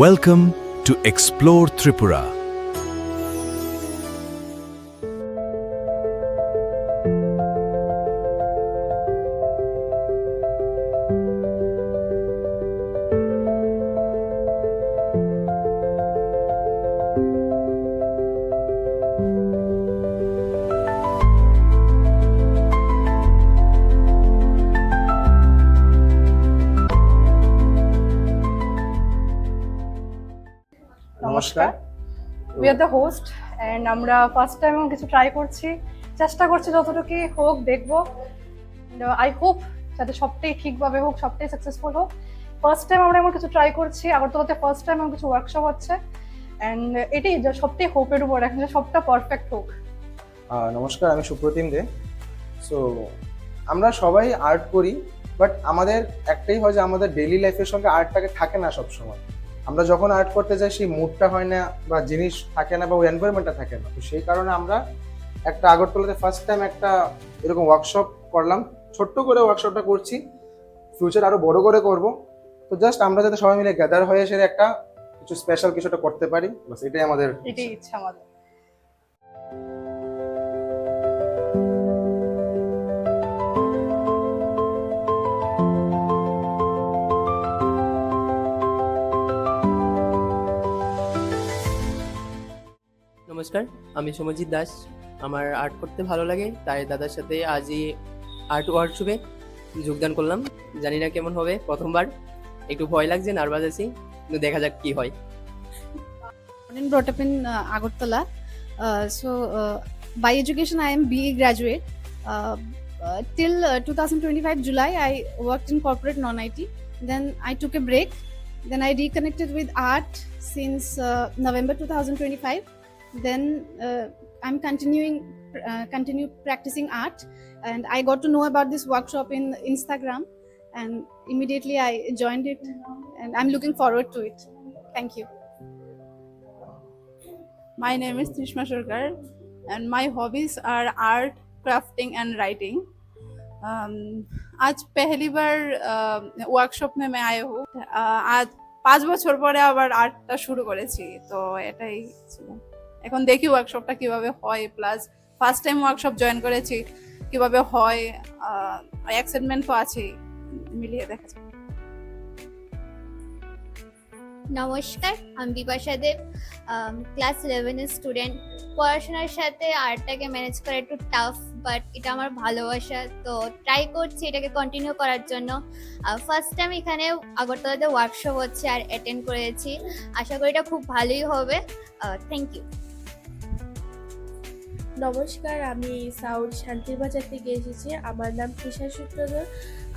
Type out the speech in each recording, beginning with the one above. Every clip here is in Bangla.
Welcome to Explore Tripura. নমস্কার, we are the host and আমরা ফার্স্ট টাইম কিছু ট্রাই করছি, চেষ্টা করছি যতটুকু হোক দেখবো। আই হোপ যাতে সবটাই ঠিকভাবে হোক, সবটাই সাকসেসফুল হোক। ফার্স্ট টাইম আমরা এমন কিছু ট্রাই করছি, আগরতলাতে ফার্স্ট টাইম এমন কিছু ওয়ার্কশপ হচ্ছে অ্যান্ড এটাই যে সবটাই হোপের উপর এখন যে সবটা পারফেক্ট হোক। নমস্কার, আমি সুপ্রতিম দে। সো আমরা সবাই আর্ট করি, বাট আমাদের একটাই হয় যে আমাদের ডেইলি লাইফের সঙ্গে আর্টটাকে থাকে না সব সময়। আমরা যখন আর্ট করতে যাই সেই মুডটা হয় না, বা জিনিস থাকে না, বা ওই এনভায়রনমেন্টটা থাকে না। তো সেই কারণে আমরা একটা আগরতলাতে ফার্স্ট টাইম একটা এরকম ওয়ার্কশপ করলাম। ছোট্ট করে ওয়ার্কশপটা করছি, ফিউচার আরো বড় করে করব। তো জাস্ট আমরা যাতে সবাই মিলে গ্যাদার হয়ে এসে একটা কিছু স্পেশাল কিছুটা করতে পারি, বাস এটাই আমাদের ইচ্ছা আমাদের। নমস্কার, আমি সমজিৎ দাস। আমার আর্ট করতে ভালো লাগে, তাই দাদার সাথে আজই আর্ট ওয়ার্কশপে যোগদান করলাম। জানি না কেমন হবে, প্রথমবার একটু ভয় লাগছে, নার্ভাস আছি, কিন্তু দেখা যাক কি হয়। Born and brought up in Agartala. By education, I am BA graduate. Till 2025 July, I worked in corporate non-IT. Then I took a break. Then I reconnected with art since November 2025. Then I'm continue practicing art, and I got to know about this workshop in Instagram, and immediately I joined it, and I'm looking forward to it. Thank you. My name is Trishma Sarkar, and my hobbies are art, crafting and writing. आज पहली बार ওয়ার্কশপ में मैं आए हूँ। आज 5 বছর পরে আবার আর্টটা শুরু করেছি, তো এটাই ছিল। এখন দেখি ওয়ার্কশপটা কিভাবে হয়, plus first time workshop join করেছি, কিভাবে হয়, এক্সাইটমেন্ট তো আছেই, মিলিয়ে দেখা যাবে। নমস্কার, আমি বিপাশা দেব, ক্লাস 11 এর স্টুডেন্ট। পড়াশোনার সাথে আর্টটাকে ম্যানেজ করা একটু টাফ, বাট এটা আমার ভালোবাসা, তো ট্রাই করছি এটাকে কন্টিনিউ করার জন্য। ফার্স্ট টাইম এখানে আগরতলাতে ওয়ার্কশপ হচ্ছে আর অ্যাটেন্ড করেছি, আশা করি এটা খুব ভালোই হবে। Thank you. নমস্কার, আমি সাউথ শান্তিরবাজার থেকে এসেছি। আমার নাম তৃষা সূত্রধর।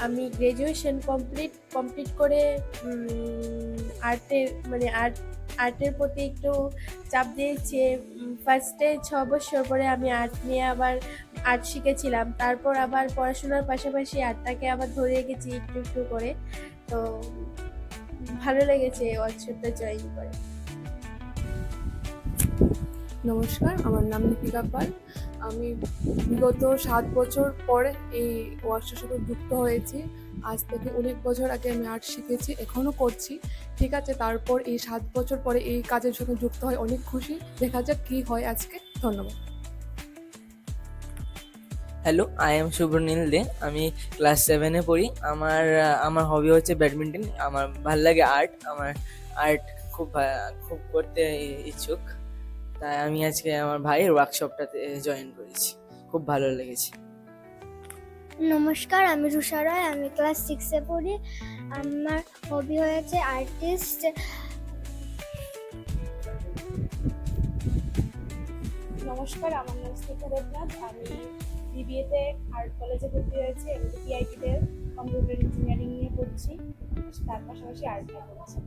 আমি গ্র্যাজুয়েশন কমপ্লিট করে আর্টের প্রতি একটু চাপ দিয়েছি। ফার্স্টে 6 বছর পরে আমি আর্ট নিয়ে আবার আর্ট শিখেছিলাম, তারপর আবার পড়াশোনার পাশাপাশি আর্টটাকে আবার ধরে রেখেছি একটু একটু করে। তো ভালো লেগেছে ওয়ার্কশপটা জয়েন করে। নমস্কার, আমার নাম দীপিকা পাল। আমি বিগত 7 বছর পরে এই ওয়ার্কশপের সাথে যুক্ত হয়েছি। আজ থেকে অনেক বছর আগে আমি আর্ট শিখেছি, এখনও করছি, ঠিক আছে। তারপর এই 7 বছর পরে এই কাজের সাথে যুক্ত হয়, অনেক খুশি। দেখা যাক কী হয় আজকে। ধন্যবাদ। হ্যালো, আই এম শুভনীল দে। আমি ক্লাস 7-এ পড়ি। আমার হবি হচ্ছে ব্যাডমিন্টন। আমার ভালো লাগে আর্ট। আমার আর্ট খুব করতে ইচ্ছুক, তাই আমি আজকে আমার ভাইয়ের ওয়ার্কশপটাতে জয়েন করেছি, খুব ভালো লেগেছে। নমস্কার, আমি রুষা রায়, আমি ক্লাস 6-এ পড়ি। আমার হবি হয়েছে আর্টিস্ট। নমস্কার, আমার নাম স্মিতা দেবনাথ। আমি বিবিএতে আর্ট কলেজে ভর্তি হয়েছি এবং পিআইটিতে কম্পিউটার ইঞ্জিনিয়ারিং নিয়ে পড়ছি, তার পাশাপাশি আর্টটা করছি।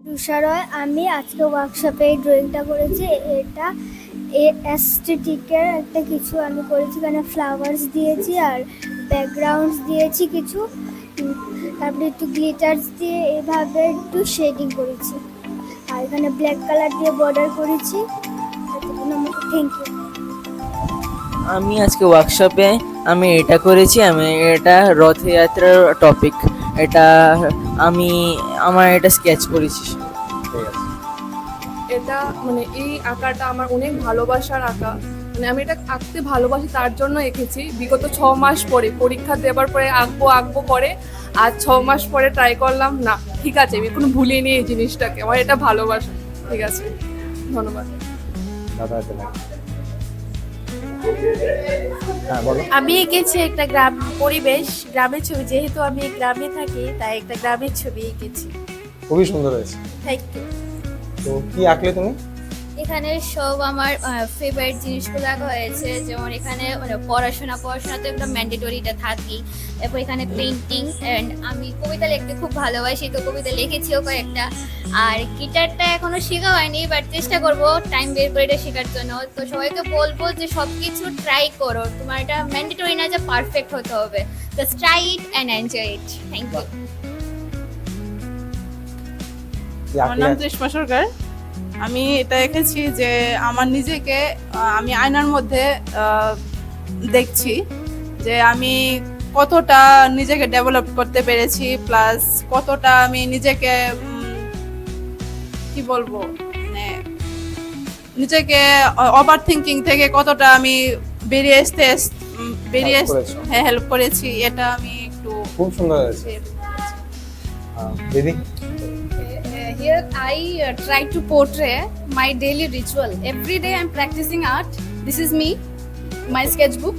তুষারয়, আমি আজকে ওয়ার্কশপে এই ড্রয়িংটা করেছি। এটা এস্থেটিকের একটা কিছু আমি করেছি, এখানে ফ্লাওয়ার্স দিয়েছি আর ব্যাকগ্রাউন্ডস দিয়েছি কিছু, তারপরে একটু গ্লিটার্স দিয়ে এভাবে একটু শেডিং করেছি, আর এখানে ব্ল্যাক কালার দিয়ে বর্ডার করেছি। Thank you. আমি আজকে ওয়ার্কশপে আমি এটা করেছি, আমি এটা রথযাত্রার টপিক, এটা আমার এটা স্কেচ করেছি। ঠিক আছে। এটা মানে এই আঁকাটা আমার অনেক ভালোবাসার আঁকা, মানে আমি এটা আঁকতে ভালোবাসি তার জন্য এঁকেছি। বিগত 6 মাস পরে পরীক্ষা দেওয়ার পরে আঁকবো করে, আজ 6 মাস পরে ট্রাই করলাম, না ঠিক আছে আমি কোনো ভুলিনি এই জিনিসটাকে, আমার এটা ভালোবাসা। ঠিক আছে, ধন্যবাদ। দাদা হ্যাঁ বলো। আমি এঁকেছি একটা গ্রাম পরিবেশ, গ্রামের ছবি, যেহেতু আমি গ্রামে থাকি তাই একটা গ্রামের ছবি এঁকেছি। খুবই সুন্দর হয়েছে। Thank you. তো কি আঁকলে তুমি? এখানে সব আমার ফেভারিট জিনিসগুলো আঁকা হয়েছে, যেমন এখানে পড়াশোনা তো একটা ম্যান্ডেটরিটা থাকি। তারপর এখানে পেন্টিং, অ্যান্ড আমি কবিতা লিখতে খুব ভালোবাসি, তো কবিতা লিখেছিও কয়েকটা। আর গিটারটা এখনো শেখা হয়নি, বাট চেষ্টা করব টাইম বের করে এটা শেখার জন্য। তো সবাইকে বলবো যে সব কিছু ট্রাই করো, তোমার এটা ম্যান্ডেটরি না যে পারফেক্ট হতে হবে, just try it and enjoy it. Thank you. আমার নাম তৃষ্মা সরকার। আমি এটা এঁকেছি যে আমার নিজেকে আমি আয়নার মধ্যে দেখছি যে আমি কতটা নিজেকে ডেভেলপ করতে পেরেছি, প্লাস কতটা আমি নিজেকে কি বলবো, মানে নিজেকে ওভার থিঙ্কিং থেকে কতটা আমি বেরিয়ে হেল্প করেছি। এটা আমি একটু খুব সুন্দর হয়েছে। দিদি Here I try to portray my daily ritual. Every day I'm practicing art. This is me, my sketchbook.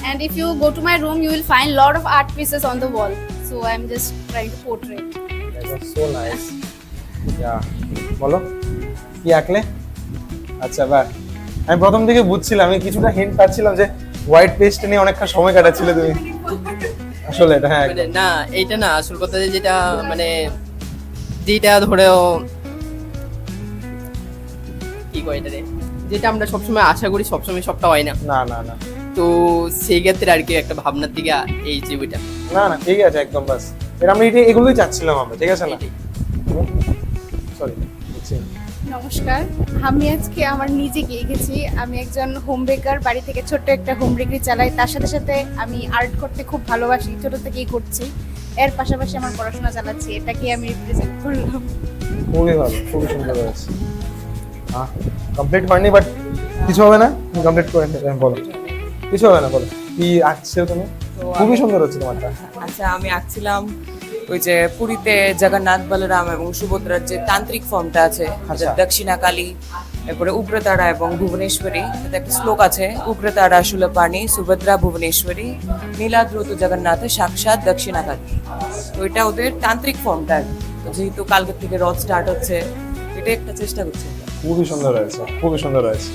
And if you go to my room, you will find lot of art pieces on the wall. So I'm just trying to portray it. that was so nice. বলো কি আঁকলে? আচ্ছা বাহ, আমি প্রথম থেকে বুঝছিলাম, আমি কিছুটা হিন্ট পাচ্ছিলাম যে হোয়াইট পেস্ট নিয়ে অনেকটা সময় কাটাচ্ছিলে তুমি। আসলে এটা হ্যাঁ মানে না, এইটা না আসল কথা, যেটা মানে যেটা ধরেও কি কয় এটা রে, যেটা আমরা সবসময় আশা করি সবসময় সবটা হয় না, না না না তো সেই ক্ষেত্রে আর কি একটা ভাবনার দিকে এই ছবিটা। না না ঠিক আছে একদম, বাস এর আমরা এগুলোই চাচ্ছিলাম আমরা। ঠিক আছে না, সরি। নমস্কার, আমি আজকে আমার নিজেকে এঁকেছি। আমি একজন হোম বেকার, বাড়ি থেকে ছোট্ট একটা হোম বেকারি চালাই। তার সাথে সাথে আমি আর্ট করতে খুব ভালোবাসি, ছোট থেকেই করছি। এর পাশাপাশি আমার পড়াশোনা চালাচ্ছি, এটাকে আমি রিপ্রেজেন্ট করলাম। খুবই ভালো, খুবই সুন্দর হয়েছে। কমপ্লিট হয়নি, বাট কিছু হবে না, কমপ্লিট করে বলো। কিছু হবে না, বলো কি আঁকছো তুমি? খুবই সুন্দর হচ্ছে তোমারটা। আচ্ছা, আমি আঁকছিলাম ওই যে পুরীতে জগন্নাথ বলরাম এবং সুভদ্রার যে তান্ত্রিক ফর্মটা আছে, আচ্ছা। দক্ষিণা কালী, এরপরে উগ্রতারা এবং ভুবনেশ্বরী। এতে একটা শ্লোক আছে, উগ্রতারা শূলপাণি সুভদ্রা ভুবনেশ্বরী, নীলাদ্রুত জগন্নাথ সাক্ষাৎ দক্ষিণা কালী। তো এটা ওদের তান্ত্রিক ফর্মটা। তো যেহেতু কালকে থেকে রথ স্টার্ট হচ্ছে, এটা একটা চেষ্টা করছে। খুবই সুন্দর হয়েছে, খুবই সুন্দর হয়েছে।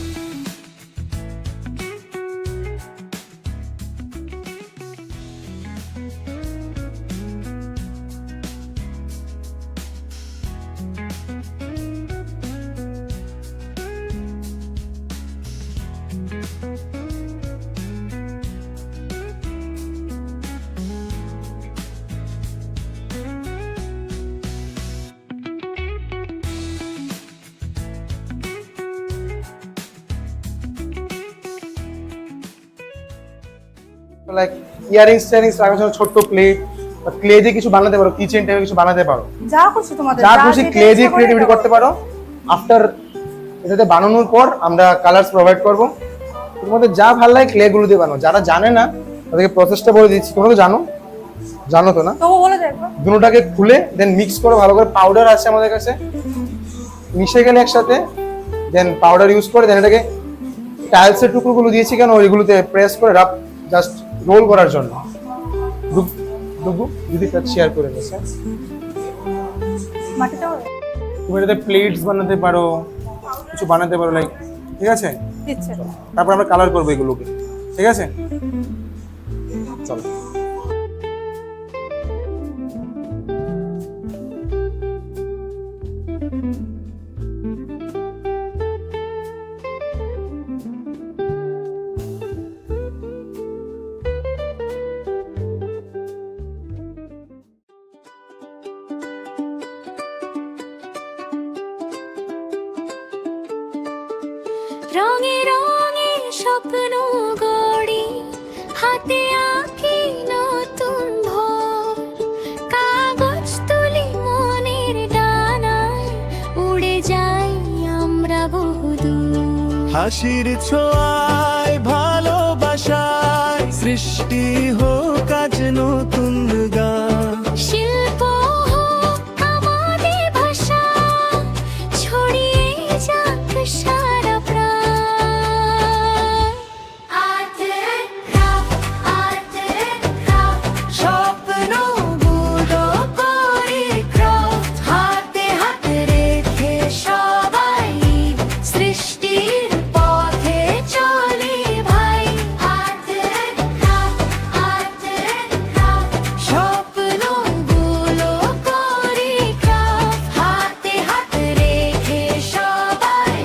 লাইক ইয়ারিংস রাখার জন্য ছোট্ট প্লেট বা ক্লে দিয়ে কিছু বানাতে পারো, কিচেন টাইপের কিছু বানাতে পারো, যা খুশি তোমাদের, যা খুশি ক্লে দিয়ে ক্রিয়েটিভিটি করতে পারো। আফটার এটাতে বানানোর পর আমরা কালার্স প্রোভাইড করবো, তোমাদের যা ভালো লাগে ক্লে গুলো দিয়ে বানাও। যারা জানে না তাদেরকে প্রসেসটা বলে দিচ্ছি, তোমরা তো জানো তো না? তবু বলে দেখো। দুটোটাকে খুলে দেন মিক্স করো ভালো করে, পাউডার আছে আমাদের কাছে, মিশে গেলে একসাথে, দেন পাউডার ইউজ করে দেন এটাকে টাইলসের টুকরোগুলো দিয়েছি কেন ওইগুলোতে প্রেস করে রাব জাস্ট রোল করার জন্য। যদি শেয়ার করে নিচ্ছে, তুমি এটাতে প্লেটস বানাতে পারো, কিছু বানাতে পারো লাইক, ঠিক আছে? তারপর আমরা কালার করবো এগুলোকে, ঠিক আছে? চলো। রঙে রঙে স্বপ্ন গড়ি, হাতে আঁকি নতুন ভোর, কাগজ তুলি মনের ডানায়, উড়ে যাই আমরা বহুদূর। হাসির ছোঁয়ায় ভালোবাসায় সৃষ্টি হোক আজ নতুন গান। শিল্প হোক আমাদের ভাষা, ছড়িয়ে যাক সারা প্রাণ। Art and craft, art and craft, স্বপ্নগুলো করে ক্রাফট, হাতে হাত রেখে সবাই সৃষ্টির পথে চলে ভাই। Art and craft, art and craft, স্বপ্নগুলো করে ক্রাফট, হাতে হাত রেখে সবাই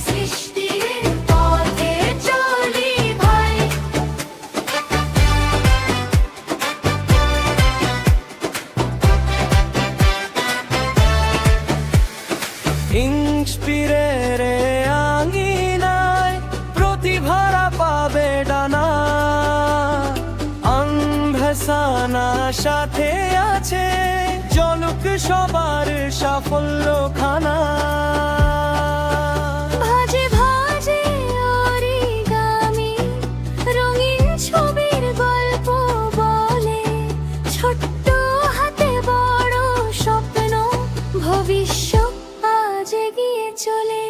সৃষ্টির পথে চলে ভাই। ইন্সপিরেরে আঙিনায় প্রতিভারা পাবে ডানা, আনভাসানা সাথে আছে জলক সবার সাফল্য খানা। ভাজে ভাজে অরিগামি, রঙিন ছবির গল্প বলে, ছোট্ট হাতে বড় স্বপ্ন, ভবিষ্যৎ আজ এগিয়ে চলে।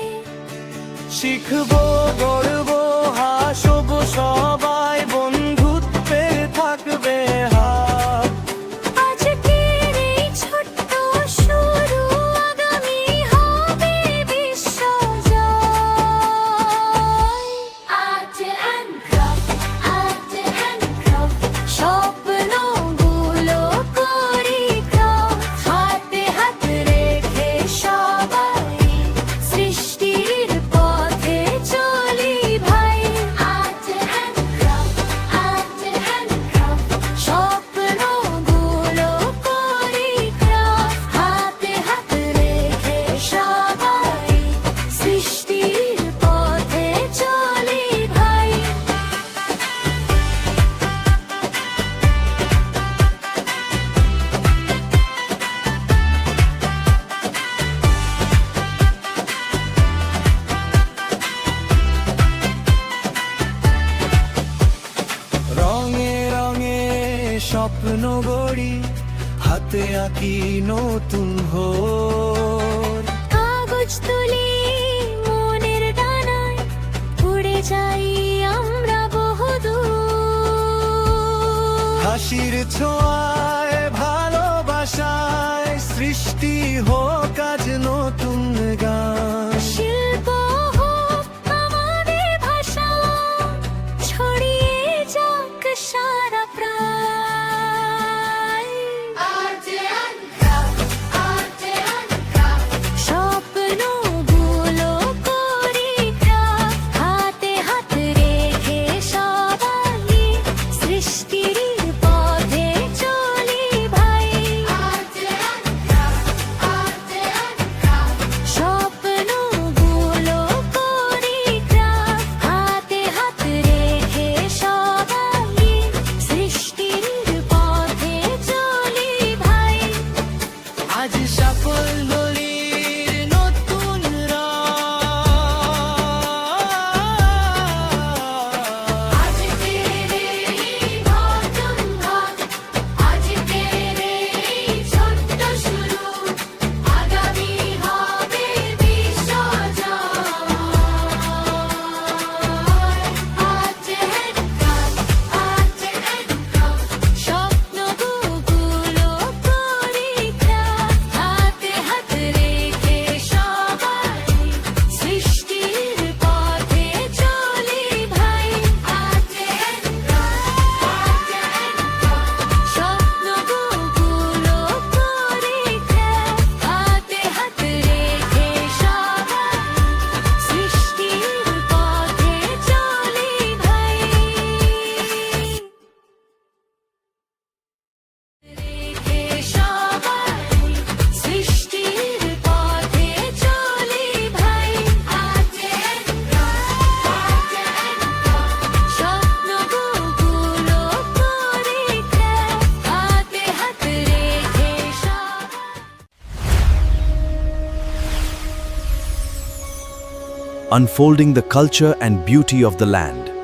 শিখবো গড়বো হাসবো সবাই, বন্ধুত্বে থাকবে হাত। আজকের এই ছোট্ট শুরু, আগামী হবে বিশ্বজয়। Art and craft, art and craft, স্বপ্নগুলো করি ক্রাফট, হাতে হাত রেখে সবাই সৃষ্টির পথে চলি ভাই। Art and craft, art and craft, স্বপ্নগুলো করি ক্রাফট, হাতে হাত রেখে সবাই সৃষ্টির পথে চলি ভাই। রঙে রঙে স্বপ্ন গড়ি, হাতে আঁকি নতুন ভোর। কাগজ তুলি মনের ডানায়, উড়ে যাই আমরা বহুদূর। হাসির ছোঁয়ায় ভালোবাসায় সৃষ্টি হোক আজ নতুন গান। শিল্প হোক আমাদের ভাষা, ছড়িয়ে যাক সারা প্রাণ। Art and craft, art and craft, স্বপ্নগুলো করি ক্রাফট, হাতে হাত রেখে সবাই সৃষ্টির পথে চলি ভাই। Art and craft, art and unfolding the culture and beauty of the land.